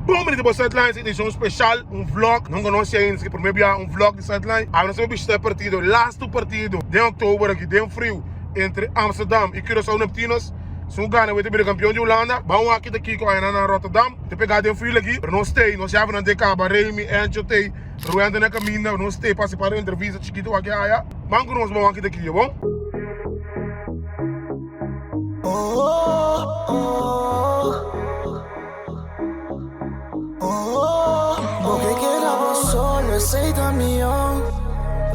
Bom, de sideline, edição especial, vlog. Não conhece ainda, que primeiro dia vlog de sideline. Agora nós vamos ver o partido, last partido de outubro aqui, de frio, entre Amsterdam e Curaçao Neptunos. Se Ghana vai ter campeão de Holanda, vamos aqui daqui com a na Rotterdam. Te pegar de frio aqui, para nós ter, nós já vamos ter cá, Barreimi, Enchotei, Ruanda na caminho, nós ter para participar da entrevista chiquito aqui, aí. Vamos nós vamos aqui daqui, bom? Porque quedamos solo, aceita milhão.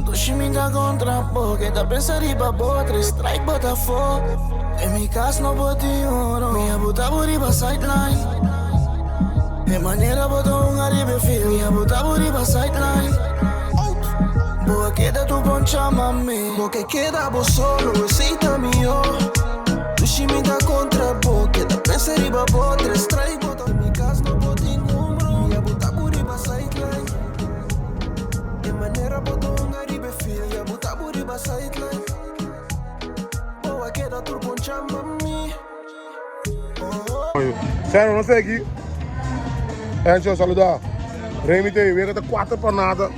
Do time da contra, porque da pensaria pra botar, strike Botafogo. Em minha casa não botei ouro, minha buta buriba sideline. De maneira botou arriba, filho, minha buta buriba sideline. Boa queda tu poncha mami, porque quedamos solo, aceita milhão. Do time da contra, porque da pensaria pra botar, strike Botafogo. Em minha casa não botei número, minha buta buriba sideline. De maneira botou arriba, filho, minha buta buriba sideline. Boa queda tu poncha mami. Sério, não sei aqui. Deixa eu saludar. Remy tem, vem que tá 4 para nada.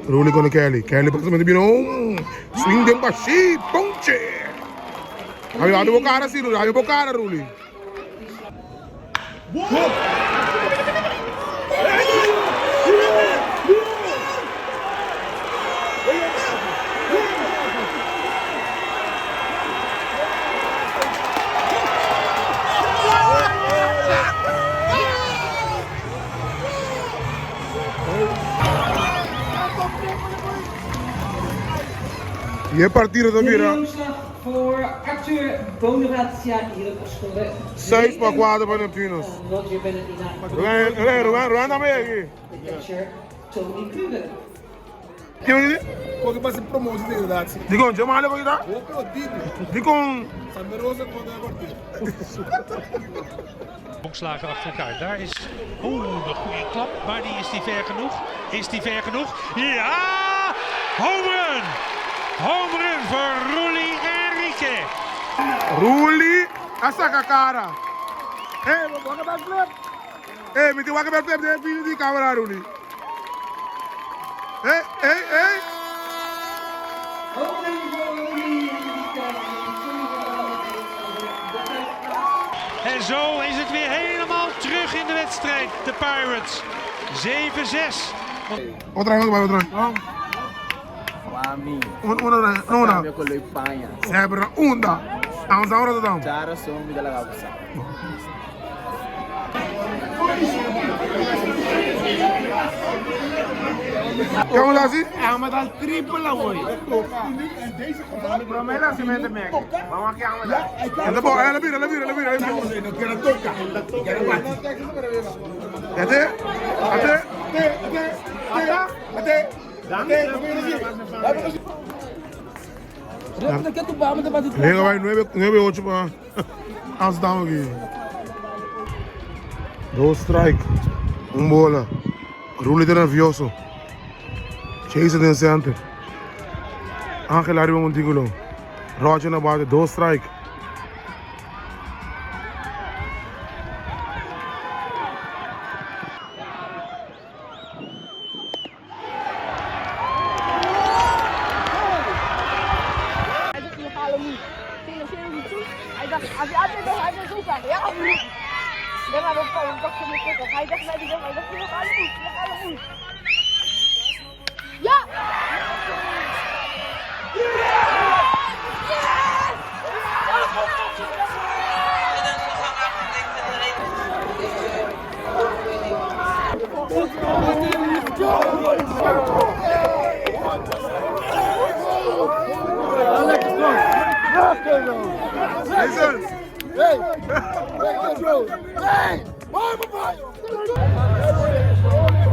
Ruli com o Kelly. Kelly praticamente virou swing de baixinho, ponche. Aí, olha o cara assim, olha o cara, Ruli. E é partida da mira. Voor Arthur Bonavacia hier op gescoord. 6 para 4 para Neptunos. Roger Bennett Ruan também aqui. de catcher Tony Kruger. Que é isso? Porque vai ser promoção de verdade. Digo, onde é mais legal aqui? Vou pelo título. Digo, Sanderosa quando é partida. Bonkslagen achter elkaar. Daar is de goede klap, maar is die ver genoeg? Is die ver genoeg? Ja! Home run! Home run voor Rulli Henrique. Ruli, essa cara. Ei, vou acabar o flip. Ei, me tem que acabar o flip de vídeo de câmera, Ruli. Ei. En zo is het weer helemaal terug in de wedstrijd. De Pirates 7-6. Outra. Mami. Una. Meu coloi panha. Sempre una. Vamos a Rotterdam. Cara som me dá legal para Vamos assim? Vamos dar triple hoje. Promete assim mesmo, vamos aqui, vamos lá. Ela vira. Não quero tocar. Quero bater. Até. Venga, vai 9-8 para Amsterdam aqui. 2 strike, bola. Ruli está nervioso. Chase de center. Ángel arriba Montículo. Roger na base, 2 strike. Hij dacht, als hij altijd wil, hij wil zo gaan. Ja, of niet? Dan gaan we gewoon toch zo met op. Hij dacht, nee, hij dacht, nog alle goed. Ja!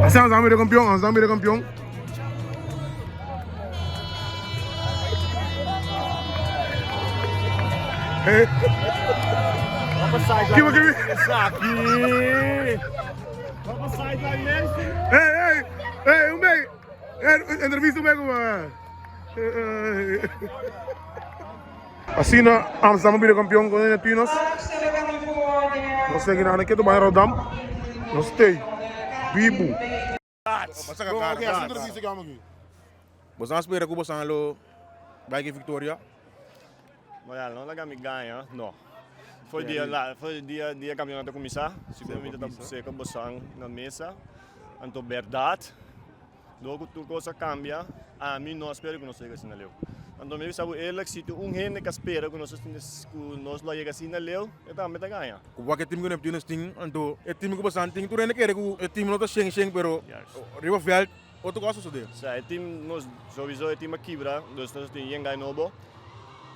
Estamos a de campeón. Vamos sair Que aqui. Vamos sair da mesmo. Ei, entrevista comigo. Assim, Amsterdam de campeão com o Neptunos. Nós seguimos aqui do Rotterdam. Não sei. Bibo. Basta ka cara. Ok, assim tudo isso que eu amo. Você não espera que você não vai que Victoria? Mas não dá me ganha, não. Foi dia campeonato começar, seguramente tá seca bosang na mesa, então verdade. Logo tudo coisa cambia, a mim não espero que não seja assim na leu. Então me sabe ele que se tu gente que espera que nós lá chega assim na leu, então me tá ganha. Qualquer time que não tem ting, então o time que você tem, tu não quer que o time não tá cheng, pero riba veld outro gosto suceder. O time nós sowieso o time quebra, dus nós tem ninguém novo.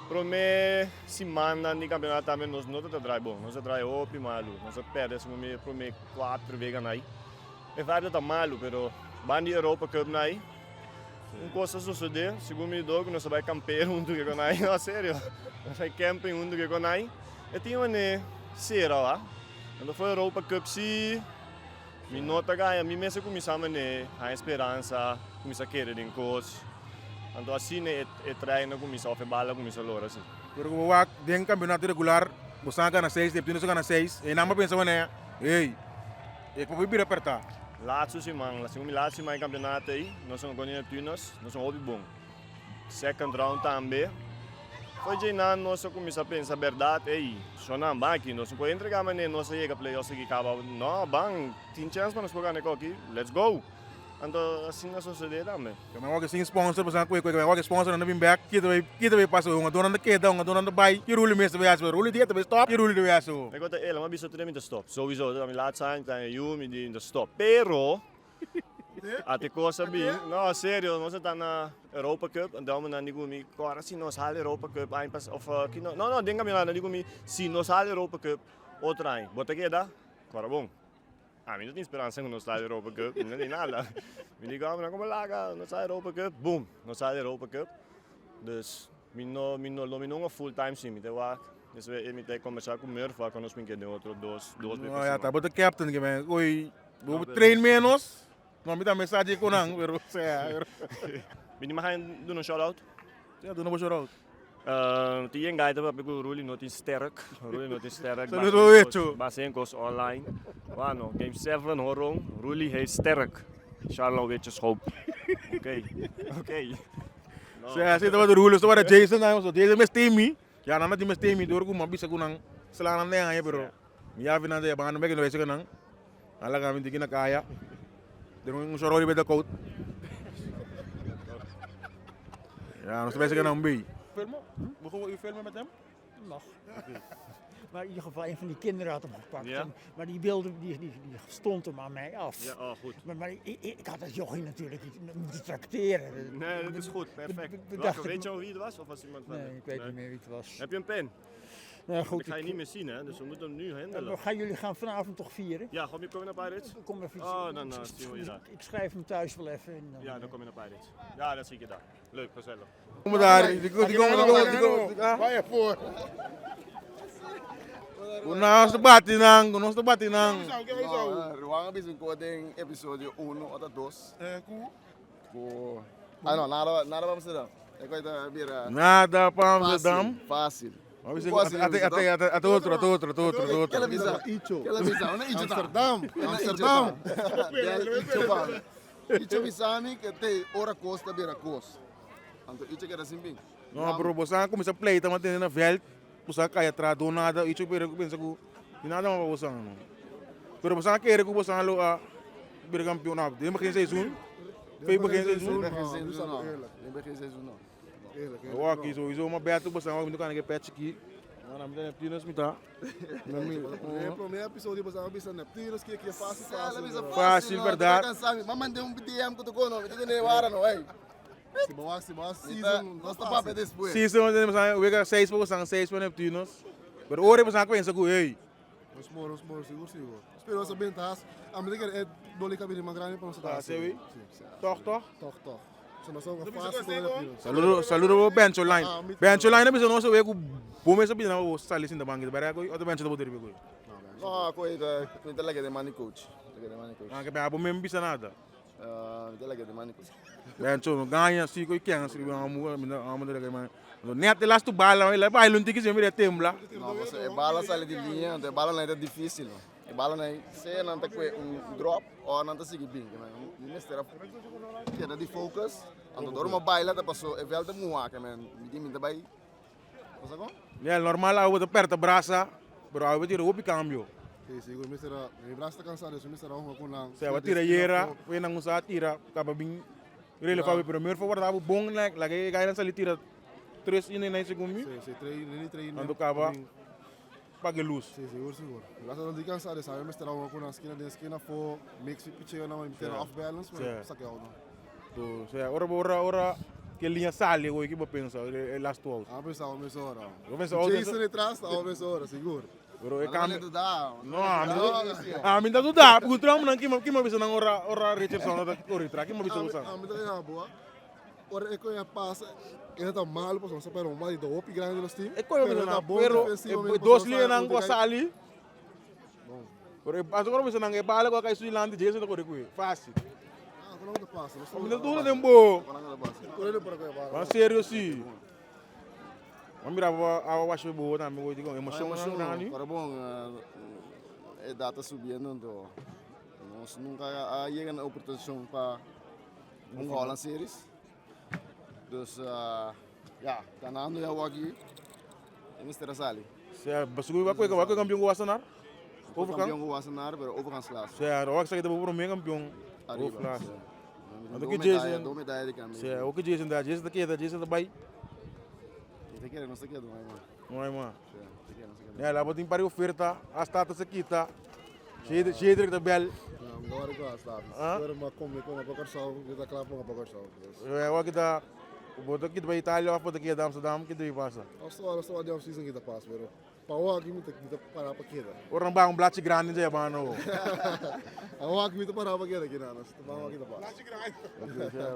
Para mim, se manda no campeonato também nós não tá trai bom, nós trai opi malu, nós perde se me para mim 4 vezes aí. É verdade tá malu, pero bandi Europa Cup aí. Coisa suceder, segundo me dog, nós vai campear do que com aí, não sério. Nós vai camping do que com aí. E tinha uma será lá. Quando foi Europa Cup se me nota ganha, me mesmo começava a esperança, começa a querer em coisa. Então assim é treino começa a bala começa a lora assim. Pero como vai dentro campeonato regular, você ganha 6, depois você ganha 6, e não pensa né, ei, é para vir apertar. Laatste semana, segundo laatste semana campeonato aí, nós somos com Neptunos, nós somos bom. Second round também. Foi de nada nós começamos a pensar verdade aí, só não aqui, nós não podemos entregar mas nós chega playoffs aqui acaba, não, bang, tem chance para nós jogar aqui, let's go. Então assim não sucede também. Kami wag sing sponsor basta ko kami wag sponsor na back kita vai passo uma dona queda uma dona vai que rule mesmo vai aso rule dia também stop que rule vai aso. Ik word helemaal bij zo'n training te stop. Sowieso, dat mijn laatste zijn, dan je me die in de stop. Pero, at ik was bem, no, sério, nós estamos na Europa Cup, então nós não digamos, agora se nós há Europa Cup, aí passa, não, nem caminhar, não digamos, se nós há Europa Cup, outro aí, bota que dá, agora bom. A mim não tem esperança que nós há Europa Cup, não tem nada. Me digamos, não como lá, nós há Europa Cup, boom, nós há Europa Cup. Dus, não full time sim, então dus we moeten conversar com o meu para nós pintar de outro dois Ah, ja, tá bota captain que me oi, vou train menos. Não me dá mensagem com não, pero sei. Bin je mag doen een shout-out? Ja, doe nog shout-out. Die een guy heb ik Ruli not in sterk. Ruli not in sterk. Saludo hecho. Basenkos online. Wano, game 7 horong. Ruli heeft sterk. Charlo weet je schoop. Oké. Saya tava do Rulo, tava da Jason, so Jason mes temi. Ya nana di mes temi dor ko mabisa ko nang selanan na nga pero. Ya vina de bang me que no ese que nang. Ala kami di na kaya. Dero ng sorori beda coat. Ja, nog best gaan bij. Filmen? Mogen we u filmen met hem? Mag. Maar in ieder geval een van die kinderen had hem gepakt. Ja? Maar die beelden die stond hem aan mij af. Ja, goed. Maar ik had dat jochie natuurlijk niet moeten tracteren. Nee, dat is goed. Perfect. Weet je al wie het was? Of was iemand Nee, ik weet niet meer wie het was. Heb je een pen? Nou, goed, Ik ga je niet meer zien, hè? Dus we moeten hem nu handelen. Jullie gaan vanavond toch vieren? Ja, kom je naar Pirates? Kom even iets. Oh, dan zien we je daar. Ik schrijf hem thuis wel even. En dan, Ja, dan kom je naar Pirates. Ja, dat zie ik je daar. Leuk, gezellig. Kom daar, die komen. Vai voor. Kunaos de batinang, kunaos de batinang. Ruang habis recording episode 1 atau 2. Ku. Ano, nada vamos a Eu vou vir Nada para Amsterdam. fácil. Vamos até outro. Aquela visão, não é Amsterdam. Icho visami que tem hora costa beira costa. Então icho que era assim bem. Não, bro, você começa a play, estamos tendo na veld. Você cai atrás do nada, isso eu penso que nada mais você não. Pero você quer que você não a vir campeonato. Tem mais seizoen. Foi mais seizoen. Eu aqui sou uma beta, você não vai me patch aqui. Não me dá Neptunos, me tá. Primeiro episódio você vai ver Neptunos que é fácil. Fácil, verdade. Mas mandei DM que tu cono, me diga nem hora não, ei. Se boa season, nós tá para depois. Season, nós vamos 6 para 6 para Neptunos. Pero ora você pensa que ei. Os moro, seguro. Espero você bem tá. A medida que é dole cabine mais grande para nós tá. Sei. Toch. Se nós somos fácil. Saludo bench online. Bench online bisa nós ver que bom mesmo bem não sair assim da banca, para que outro bench do poder ver. Não, coisa, tu tá lá que de money coach. Ah, que bem, bom mesmo bisa nada. Tá lá que de money coach. Bench não ganha, se coi quem se amo de mais. Net de last bala, ele vai lunti que se me tembla. Não, você bala sai de linha, de bala não é difícil. E bala nei, se não tá com drop ou não tá seguindo bem, mas mistério queda de focus, ando dorma baila tá passou, e velta muaca, man, me tá bai. Cosa com? É normal, a outra perto braça, pero a outra tira o cambio. Sim, seguro, mistério, me braço tá cansado, isso mistério uma com não. Se a tira yera, foi não usar tira, acaba bem. Ele fala primeiro for tava bom, lá que ganha ali tira 3 e nem segundo. Sim, 3. Ando acaba pague luz. Sim, seguro. Graças a Deus de cansado, sabe, mistério uma com na esquina for mix pitch na mistério off balance, mas saque out. Então, se ora que linha sale o que pensa, é last out. Ah, pensava hora. Eu pensava Jason atrás, tá hora, seguro. Pero é cambio. Não, a mim não dá, porque o tramo não que me bisa nang ora Richardson da corritra, que me bisa usar. A mim tá boa. Ora é que passa, ele tá mal, posso só para mais do op grande no team. É coisa não, pero dois linhas nang ko sali. Pero agora bisa nang bala ko kay Suilante Jason da corricui. Fácil. Ah, não tá passa. Não me dura tempo. Correndo para que Mas sério sim. Vamos mirar a wash boa também, eu digo, emoção não. Para bom, é data subindo então. Nós nunca chega na oportunidade para Holland Series. Dus ganhando já aqui. É Mr. Sali. Se basicamente vai com campeão Wassenaar. Campeão Wassenaar, pero overgangs classe. Se a Rock sai da pro meio campeão. Arriba. Classe. Ando que Jason, do medalha de câmbio. Se o que Jason daqui, Jason da bai. Não sei o que é, Não é, mano. É, lá botem para oferta, as tatas aqui tá. Cheio de bel. Não, agora igual está. Agora uma come com uma pacarsal, kita claro com uma pacarsal. É, o que tá. O boto aqui da Itália, o boto aqui da Amsterdam, que deve passar. Só de off-season kita passa, pero para aqui kita parar para queda. Orang bang blach grande já mano. Awak kita parar para queda aqui nada. Para kita passa.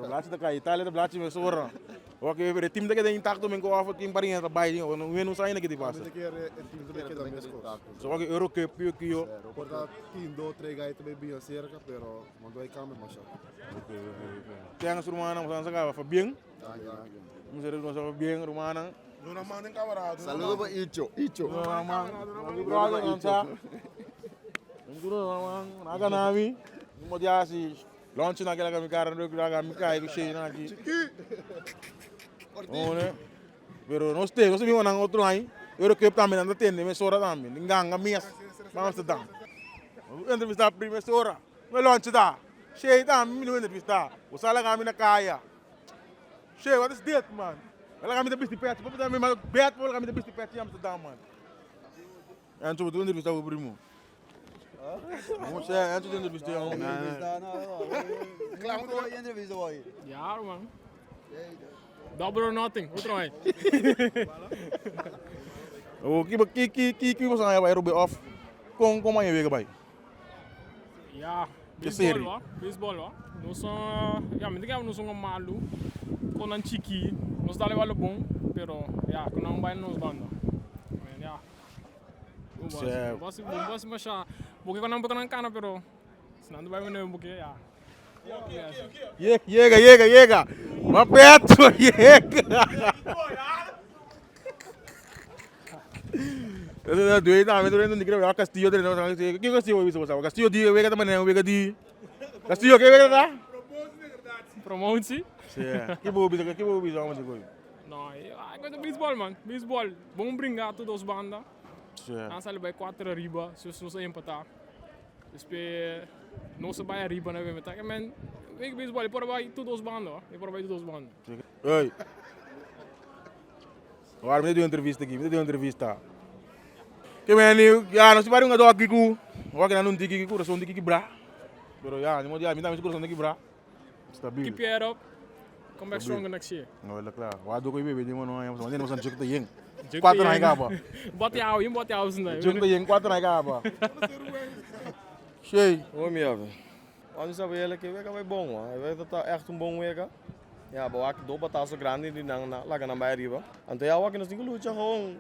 Blach da kai, Itália da blach me sora. O que o time daqui da intacto men ko off team parinha da bai, não vem não sai na que passa. Kita quer time daqui da mesco. So que Euro Cup que eu. Porta team 2, 3 guys também bem cerca, pero mandou aí câmera mas. Tem as rumana, mas não sabe bem. Não sei não sabe bem rumana. Saludo para Icho. Brother, não sabe. Naga nami, mo dia si launch na aquela cara do que cai que cheio na aqui. Olha. Pero nós temos um outro aí. Eu que também anda tendo, mas sora também. Ninguém amias. Vamos estudar. Entrevista primeira sora. Não launch da. Cheio também não entrevista. O sala kami na kaya. Cheio, what is that, man? Ela kami da bisti pet, papa também mas bet pol kami da bisti pet em Amsterdam, man. Antes eu entrevista o primo. Vamos antes de entrevista. Klaar moet je interview hoor. Ja, man. Double or nothing, hoe draai? O que você vai Ruby off? Como é que vai? Ja, serie? baseball wa. Nós ja, mas digamos nós somos malu. Com um chiqui, nós dá levar o bom, pero ja, com não vai nos banda. Men ja. Bom, mas já, porque quando não pegar na cana, pero senão não vai me não porque ja. Llega. Uma perto, llega. Essa doei também, doei não diga, Castillo, que Castillo isso você? Castillo dia, vega também, vega di. Castillo que vega tá? Promotie? Que boa bisa onde foi? Não, eu gosto de baseball, man. Baseball, vamos brincar todos os bandas. Nós ali vai 4 riba, se nós empatar. Depois, nós vai riba na vez, mas man, ik baseball, eu vai todos os bandas, eu vai todos os bandas. Oi. Agora me deu entrevista aqui, Que meni, ya nós vai do aqui com, o que não tem aqui com, só tem aqui bra. Pero ya, não dia, me dá mais coração aqui bra. Stabil. Keep your head up. Come back stronger next year. Não, é claro. O ado que bebe de mano, mas não é jogo de yeng. 4 na igaba. Bota jou sendiri. Jogo de yeng 4 na igaba. Cheio. Ô, minha velho. Onde sabe ele que vai bom, vai estar echt bom week. Ja, bawa aqui do bataço grande de nang na lá na bairiba. Então eu aqui nós temos luta com,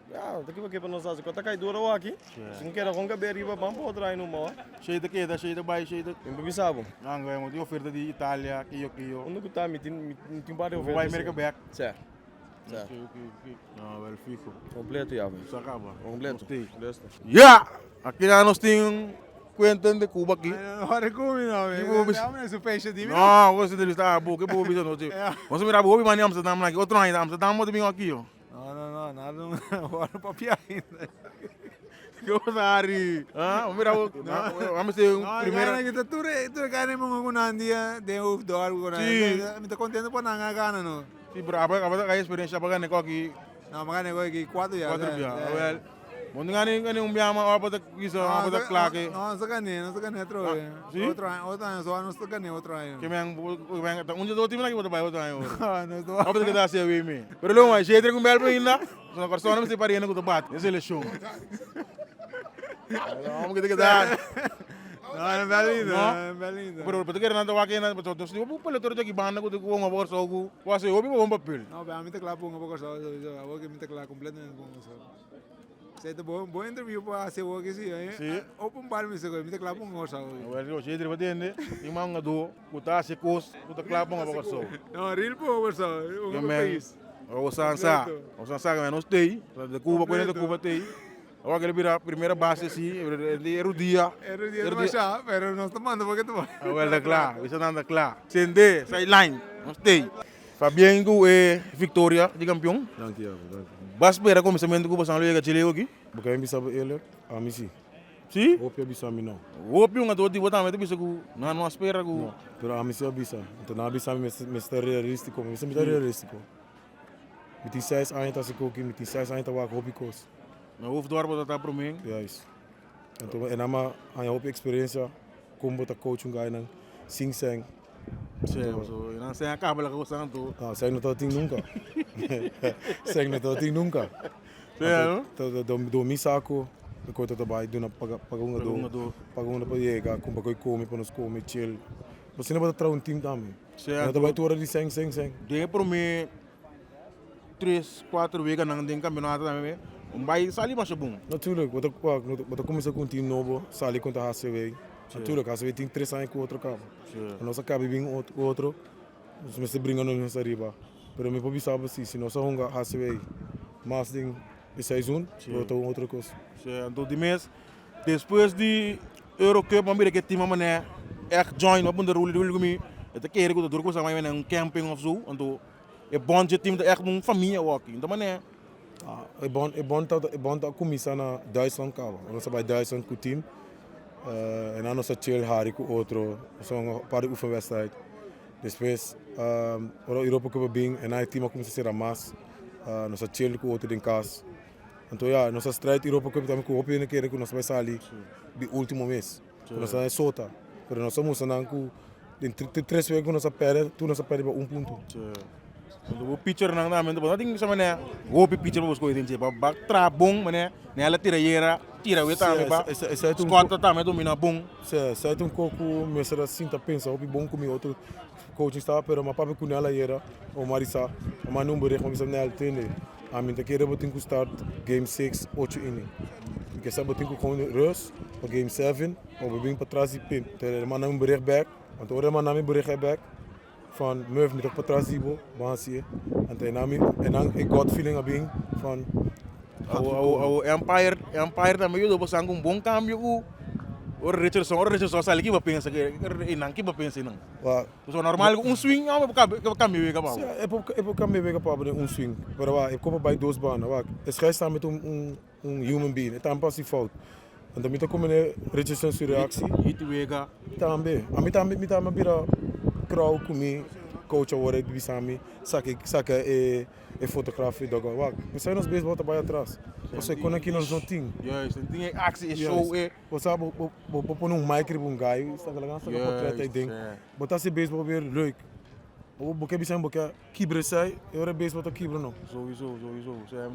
daqui para que para nós fazer, quando cai duro aqui. Se quer com que bairiba, vamos para trás no mal. Cheio de queda, cheio de baixo, cheio de. Improvisado. Não, ganhamos de oferta de Itália, Kio. Onde que tá me tem para oferta. Vai América back. Certo. Não, velho, fico. Completo já, velho. Isso acaba. Completo. Yeah! Aqui nós temos Quentin de Cuba aqui. Agora como não, Não, é super time. não, você deve estar boa, que boa bisa não. Você mira boa, mas em Amsterdam aqui, outro ainda, Amsterdam muito bem aqui, ó. Não, nada não, agora para piar ainda. Que você ari? Ah, mira, vamos ter primeiro. Não, kita tu cara mo ngunan dia, de o dor ngunan. Me tá contente por nanga gana no. Sim, bro, apa experiência para ganhar aqui? Não, mas ganha aqui 4 ya. 4 dia. Well, quando ganha biama, apa tak bisa, apa tak claque. Não, se ganha outro. Outro ano só não se ganha outro ano. Que onde do time lagi botar baio outro ano. Não estou. Apa tak dah siapa ini? Pero lo mais, jeito com bel ainda. Só na corção não se paria no debate. Esse é show. Vamos que dar. Não, é Belinda. Pero betul kira nanti wakil nanti betul terus dia bukan letor jadi bahan aku tu gua ngabor sogu. Wah sih, hobi bawa papel. Não, bem, a mim tá claro ponga pouco só, a que me tá claro completamente ponga só. Você tá bom interview para ser o que sim, hein? Open bar me seguro, me tá claro ponga só. Well, eu jeito de entender. Imam ngadu, kuta se kos, kuta claro ponga pouco só. Não, real ponga só, o país. O Sansa que menos tem, de Cuba quando de Cuba tem. Agora ele vira a primeira base assim, era o dia. Era o dia do chá, pero nós tomando porque tu vai. Well, da claro, isso não anda claro. Sende, sideline, não tem. Fabiano é Victoria de campeão. Dankjewel. Bas pera começamento Cuba São Luís Chile aqui. Porque eu bisa ele, a mim sim. Sim? Hope eu bisa mim não. Hope um adulto botar mas bisa ku, não espera ku. Pero a mim sim eu bisa. Então na bisa me está realístico, me está realístico. Me tem 6 anos tá se coque, me tem 6 anos tá wa hope cos. Não houve dor para estar para mim. Ja is. Então é nama a hope experiência como botar coach um guy não sing sang. Certo, so não sei acaba lá com o santo. Ah, sang não tá ting nunca. Sang não tá ting nunca. Certo? Do mi saco, de coisa trabalho, do na pagão para chegar, com para comer, para nos comer chill. Você não vai trazer um time também. Certo. Não vai tu hora de sang. Dei para mim 3, 4 vezes não tem campeonato também. Vai sair mais bom. Natuurlijk, wat começa com um time novo, sair contra a HCW. Natuurlijk, a HCW tem 3 anos com outro cabo. A nossa cabo vem outro, nós se bringando nessa riba. Pero me pode saber se nós vamos a HCW, mas tem esse seizoen, outra outra coisa. Então, de mês, depois de Eurocup, vamos ver que time mané join, vamos dar rule comigo. Até que ele que o coisa mais um camping of zo, então é bom de time é uma família aqui. Então mané É bom tá começar na Duitsland cabo. Nós vai Duitsland com o time. En dan nós chill hari com outro, são para o oefenwedstrijd. Depois, a Europa Cup bem, en aí time começa a ser a mais. Nós chill com outro em casa. Então, ja, nossa strijd Europa Cup também com o Open que nós vai sair de último mês. Nós é sota. Pero nós somos andando com 3 vezes que nós perde, tu nós perde para 1 ponto. O pitcher nang namin to, nating sa mané, go pitcher mo ko din ba bak trabong mané, nela tirayeira, tira weta me ba. Squad ta me domina bom. Sai um pouco, mas era assim tá pensa, o bom comigo outro coaching está, pero ma papi com ela era, o Marisa, mas não bere como sabe nela tende. A mim tá querer botar com start game 6, 8 inning. Porque sabe botar com Rus, o game 7, o bem para trás e pin. Ter mas não bere back, então ora mas não bere back. Van Murph met op Patrasibo, Bansie. En dan ik got feeling abing van o Empire também eu vou sangue bom câmbio o Richardson sai aqui para pensar que não que para pensar não. O normal swing não é câmbio vega para. É para câmbio vega para swing. Pero eu compro by 2 banen. Het schijnt staan met human being. Het is pas fout. En dan moet ik komen Richardson zijn reactie. Hit vega. Também. A mim também bira crowd comigo, coach agora de Bissami, saca fotografia do agora. Você nos beisebol tá bem atrás. Você quando aqui nós não tem. Yes, tem action show é. Você sabe, vou pôr um mic para guy, saca lá, saca portrait aí dentro. Botar esse beisebol ver leuk. Porque Bissami porque quebra sai, eu era beisebol tá quebra não. Sowieso.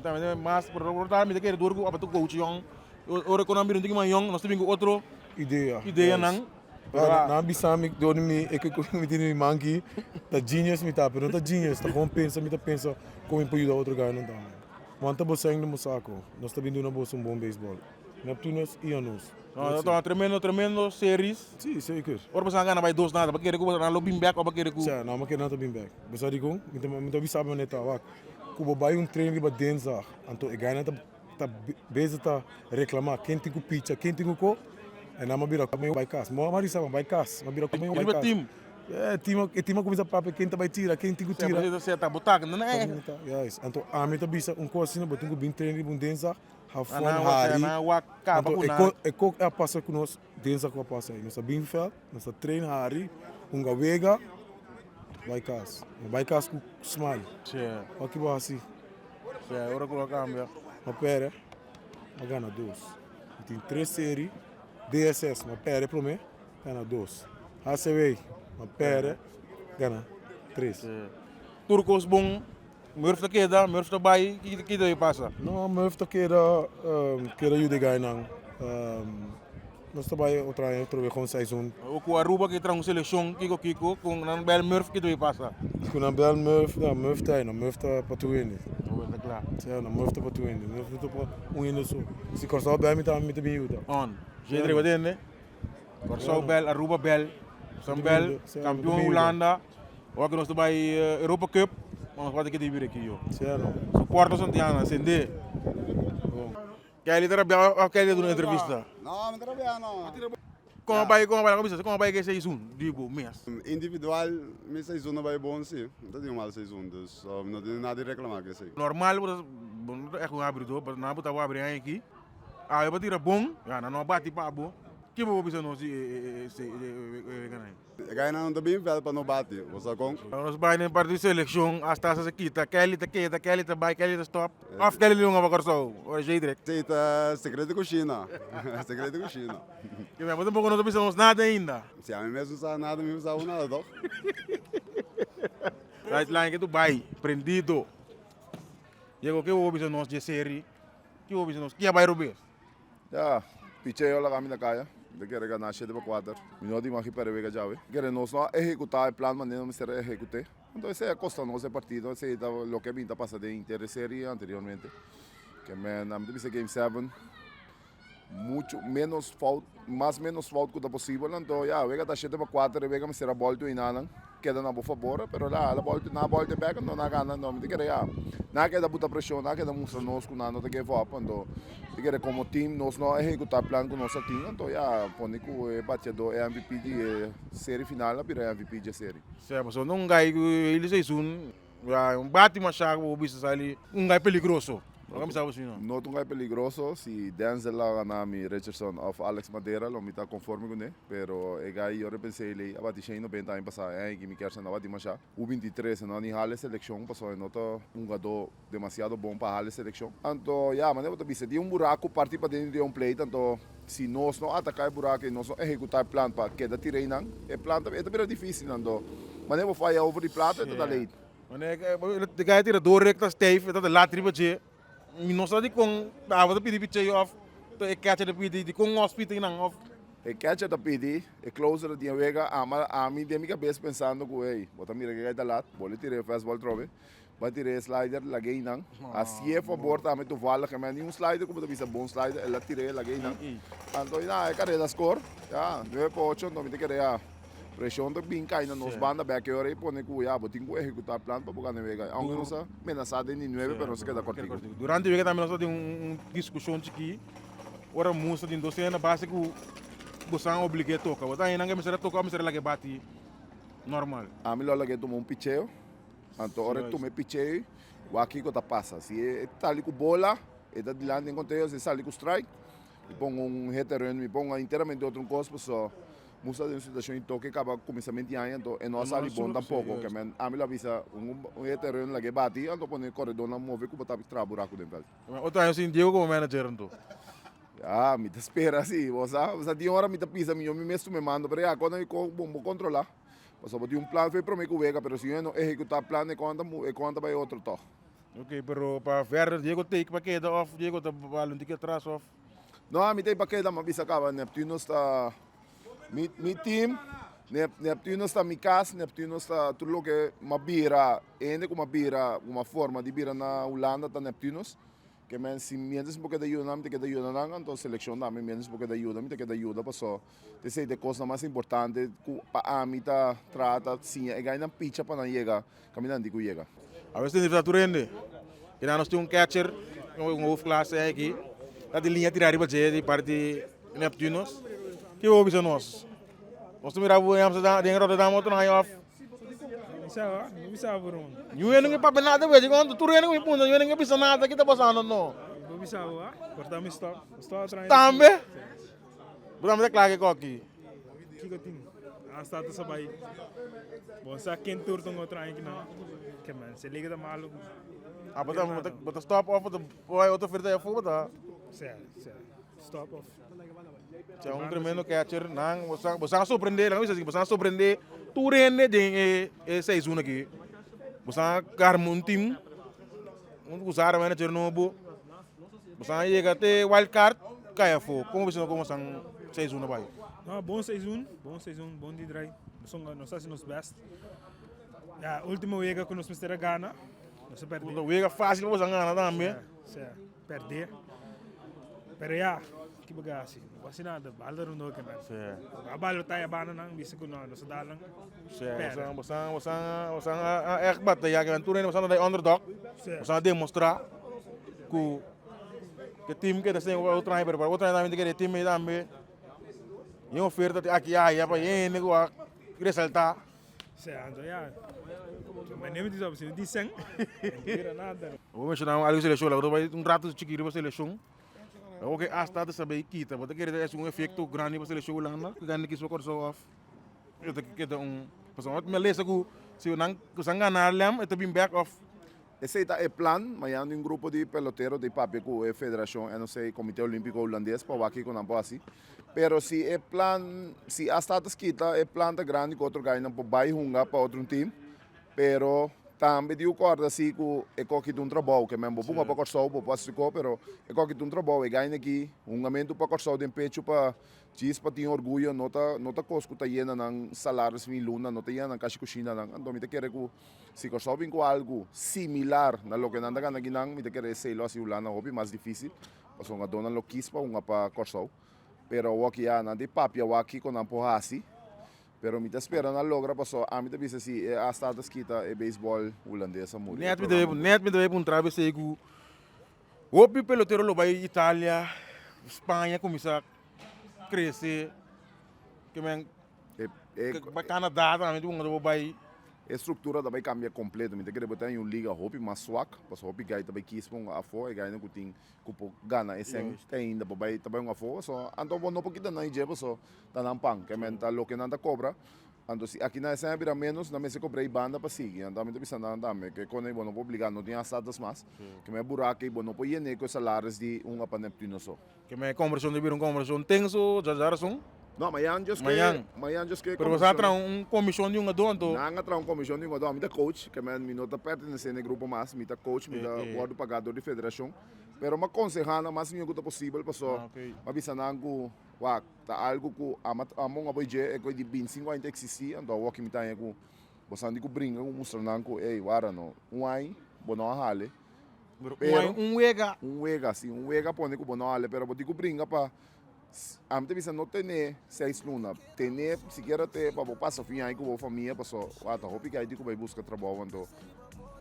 Também mas por rotar me daquele duro apa tu coach young. Ora quando ambiente que mais young, nós temos outro ideia não. Na Bissami, do me tem mangi, tá genius me tá, pero não tá genius, tá como pensa como imposto outro cara não tá. Manta você ainda no saco, nós tá vindo na bolsa bom beisebol. Neptunes e Anos. Não, tá tremendo series. Sim, zeker. Ora você ganha vai 2 nada, porque ele na lobby back ou porque ele Ja, não, mas que não tá bem back. Você digo, me Bissami não tá, wak. Kubo vai treino para dinsdag, então e ganha tá bezig tá reclamar, quem tem o pitcher, quem tem o co En dan mabira kami bij kas. Mo marisa bij kas. Mabira kami bij Jullie kas. team. Ja, team começa papo quem bij tira, quem tigo tira. Você tá botando, não é? Juist. En toen aan met de bisa um cozinha, botung ko bin training bun dinsdag. Have fun Na hari. capa Ik ook er passa com nós dinsdag ko passa. Nós binveld, nós train hari, unga wega. Bij kas ku smile. Sim. Aqui ba assim. Sim, agora coloca cambia. Maar pere, maar gana dos. Tem 3 séries, DSS, maar pere pro me, gana dos. HCW, maar pere, gana 3. Turcos bom, Murf da queda, Murf da bai, que daí passa? Não, Murf da queda ajuda gai nang. Nós trabalhamos outra vez com o seizoen. O com a Aruba que traz uma seleção, Kiko, com o Bel Murf que daí passa? Com o Bel Murf, Murf tá para tu winner. Tá claro. Sim, Murf tá para tu winner. Murf tá para winner só. Se Corsal Bel me tá bem ajuda. On, Jedre wat in, Corsal Bel, Aruba Bel, Sam Bel, campeão Holanda, ook nós trabalhamos Europa Cup, mas wat ik die weer aqui, Sim. Suporta Santiana, sende. Kaya trabalha, kaya doen entrevista. Não, não trabalho não. Como vai que é seizoen, digo, mês. Individual, minha seizoen vai bom sim. Não tem mal seizoen, dus não tem nada de reclamar que sei. Normal, é com abrir do, mas não botar abrir aqui. Ah, eu vou tirar bom, já não bate para bom. Que vou pensar nós Ga je nou de beenvel para não bater? Was dat kon? Nós vai na parte de seleção, as taças aqui, tá Kelly tá vai, Kelly tá stop. Af Kelly não vai cortar, o jeito. Aceita segredo de cozinha. Segredo de cozinha. Que me botam pouco não pensamos nada ainda. Se a mim mesmo sabe nada, mesmo sabe nada, toch? Right line que tu vai, prendido. Chegou que eu vou pensar nós de série, que eu vou pensar nós, que vai Rubens? Ja, picheo la kami na kaya. De kere ga na 7/4. Minodi maki para vega jave. Kere nos no ejecutar el plan maneira me ser ejecute. Entonces se costa no ese partido, se lo que vinta pasa de Inter serie anteriormente. Que me na me game 7 mucho menos fault, mais menos fault que possível. Então, ja, vega da 7/4, vega me será volta inanan. Queda na boa favor, pero lá a volta na volta back não na gana não, me quer já. Na queda buta pressão, na queda mostra nós com não te give up, então quer como time nós não executar plan com nosso time, então já pone que batedor é MVP de série final, a pira MVP de série. Certo, so não gai ele seizoen, já bate uma chave o bicho ali, gai peligroso. Não sabe assim não. Não tão peligroso, se Denzel lá na mi Richardson of Alex Madeira, lo mita conforme com ele, pero e gai eu repensei ele, abati cheio no bem time passar, que me quer ser abati mais já. O 23 não nem hale seleção, passou nota jogador demasiado bom para hale seleção. Então, já, mas eu tô pensando, um buraco partir para dentro de play, então se nós não atacar o buraco e nós não executar o plano para que da tirei não, o plano é também difícil, então. Mas eu vou fazer over de plata, então tá leite. Mas é gai tira dor recta steve, então lá tripa je. Não sabe com a outra pedir pitch off, é catcher de pedir de com hospital não off. É catcher de pedir, é closer de vega, a mim de minha cabeça pensando que ei, bota mira que vai dar lá, bola tira fastball trove, vai tirar slider, lagay não, assim é favor também tu vale que mas nenhum slider como tu bisa bom slider, ela tira lagay não. Então na é carreira score, já 9/8, não me te querer pressão do bem cai na nos banda back hora e pone que já botin que executar plan para botar na vega. Aunque não sa menasada em 9, pero se queda cortico. Durante a vega também nós temos discussão aqui. Ora música de indústria na base que você é obrigado a tocar. Você ainda não quer tocar, mas lá que bate normal. A mim lá que tomou picheo. Então ora tomei picheo, o aqui que tá passa. Se está ali com bola, está de lá em conteúdo, se sai com strike, e põe heterano, e põe inteiramente outro cospo só. Musa de uma situação em toque acaba começamento de ano, então é nossa ali bom tampouco, que a mim lá visa terreno lá que bate, então põe corredor na move que botar para buraco dentro. Outro ano assim Diego como manager então. Ah, me espera assim, você de hora me tá pisa, me mesmo me mando, pero já quando eu vou controlar, passou por um plano foi para mim que vega, pero se eu não executar plano é quando vai outro toque. Ok, pero para ver Diego take para queda off, Diego tá balão de que atrás off. Não, me tem para queda, mas visa acaba, Neptuno está Mi team, Neptuno está mi casa, Neptuno está tudo que mabira, ainda com mabira, uma forma de bira na Holanda da Neptunos, que men se menos porque da ajuda, me que da ajuda não, então seleção também menos porque da ajuda, me que da ajuda, passou. Te sei de coisa mais importante, para a mim tá trata sim, é ganhar picha para não chegar, caminhando que chega. A vezes tem que turende, e nós temos catcher, off classe aqui, tá de linha tirar riba de parte Neptunos. Que houve isso nós? Nós miramos em Amsterdam, em Rotterdam, outro na off. Não bisa bro. Eu não papo nada, velho. Quando tu não me punta, eu não pensa nada que tá passando não. Não bisa cortamos stop. Stop atrás. Também. Vamos declarar que aqui. Que tem? Está tudo sabai. Bom, sa quem tour tong outro aí que não. Que man, se liga da maluco. Ah, bota stop off, vai outra oferta é fogo, tá? Certo. Stop off. É um tremendo catcher, não, você surpreender, não isso assim, você surpreender, tu rende de essa zona aqui. Você carmo um time, usar a manager novo, você chega até wild card, cai a fogo. Como você como são 6 zona vai? Não, bom season, bom de drive. Nós fazemos best. Ja, última vez que nós mistera Ghana, nós perdemos. Outra vez fácil você ganhar também. Perder. Pero ya, que bagasi. Wasi nada, bala rin no keman. Abalo tayo bana nang bisa ko na sa dalang. Você echt bata ya kan tu você na underdog. Você demonstrar que time que tem outra aí para outra também que time também. E oferta aqui aí para ele nego ressaltar. Ando ya. Mas nem me diz assim, dizem. Não nada. Vou mencionar algo seleção lá, vai rato chiquinho para seleção. Ok, hasta de saber kita, porque quer dizer um efeito grande para seleção lá, que ganha que só corso off. Eu tenho que ter pessoal, me lesa que se eu não ganhar lem, eu tenho back off. Esse é o plano, mas há grupo de peloteiros de papel com a federação, eu não sei, Comitê Olímpico Holandês, para aqui com não assim. Pero se é plano, se a status kita é plano grande que outro ganha não pode vai jungar para outro time, pero também de acordo assim que é que um trabalho que mesmo bunga para corso para passar pero é que um trabalho é ganha aqui momento para corso de pecho para diz para ter orgulho nota cosco tá indo ng salários mil luna nota indo ng cash cozinha ng ando me te quer que se corso vem com algo similar na lo que nanda ganha ginang me te quer sei lo assim ulana hobby mais difícil paso nga dona lo kispa unga pa corso pero aqui ana de papia aqui com não porra assim. Pero me espera na logra passou a mim também se a status kita é beisebol holandesa muito. Net me deve um trabalho segu. O pelotero lo vai Itália, Espanha começar a crescer. Que men vai Canadá também um vai a estrutura também cambia completo. Me quer botar em uma liga hopi mais swak, passou hopi gai também quis pon a fo e gai não tem cupo gana esse tem ainda vai também uma fo, só ando bom não porque não é só tá na pan, que men tá lo que nada cobra. Ando se aqui na essa vira menos, na mesa cobra banda para seguir. Ando me pensando andame que quando é bom não obrigar não tem assadas mais. Que me buraco e bom não pode ir com salários de uma para Neptuno só. Que me conversão de vir conversão tenso, já são. Não, amanhã just que pero você tra comissão de dono. Não, tra comissão de dono, me da coach, que me nota pertence no grupo mais, me da coach, me da guarda pagador de federação. Pero ma consejana mais minha que possível, passo. Mabisa nango, tá algo que among aboje é que de 25 ainda existe, então o que me tá é que você andi que brinca, mostra nango, ei, wara no, aí, bono a hale. Um wega, sim, um wega pone que bono a hale, pero botico brinca para a mim também não tem 6 lunas, tem sequer até para passar fim aí com a família, passou, até hope que aí digo vai buscar trabalho então.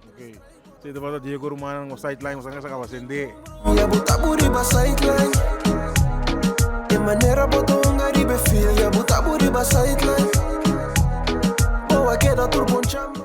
Ok. Se depois Diego Romano no sideline, você não acaba acender. Ya buta buri ba sideline. De maneira botou um garibe filho, ya buta buri ba sideline. Boa queda turbon chama.